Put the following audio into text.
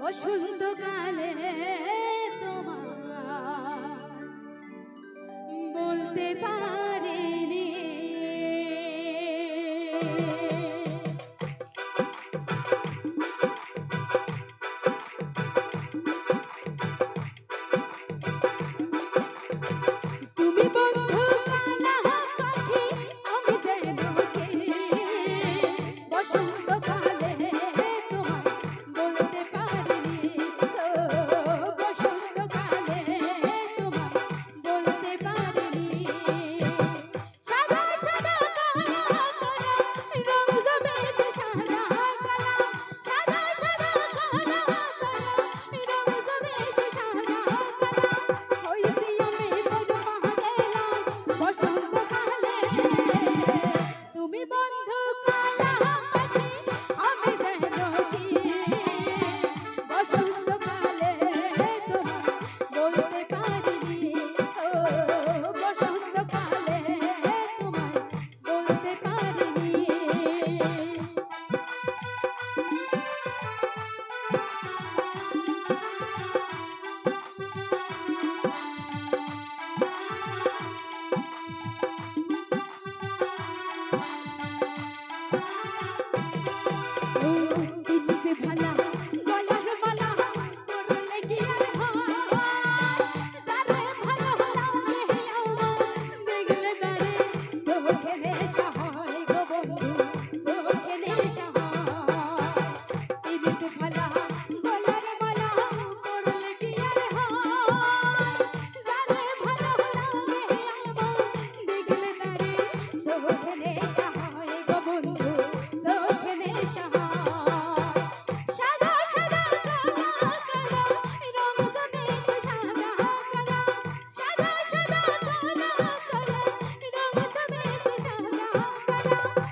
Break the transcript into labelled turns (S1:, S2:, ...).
S1: বসন্তকালে তোমার বলতে পারিনি তুমি বন্ধু কালা পাখি আমি যেন কে বসন্তকালে তোমার বলতে পারিনি বসন্তকালে তোমার বলতে পারিনি সাদা সাদা কালা কালা রং জমেছে সাদা কালা সাদা সাদা কালা কালা রং জমেছে সাদা কালা হইছি আমি বসন্তকালে তুমি বন্ধু কালা পাখি আমি যেন কি বসন্তকালে তোমার বলতে পারিনি বসন্তকালে তোমার বলতে পারিনি দিনকে ভালা গলার মালা করলে কি আর হয় তারে ভালো লাগে আমার দেখলে তারে চোখে নেশা হয় গো বন্ধু চোখে নেশা হয় দিনকে ভালা গলার মালা করলে কি আর হয় তারে ভালো লাগে আমার দেখলে তারে চোখে নেশা হয় গো বন্ধু চোখে নেশা হয় সাদা সাদা কালা কালা রং জমেছে সাদা কালা সাদা সাদা কালা কালা রং জমেছে সাদা কালা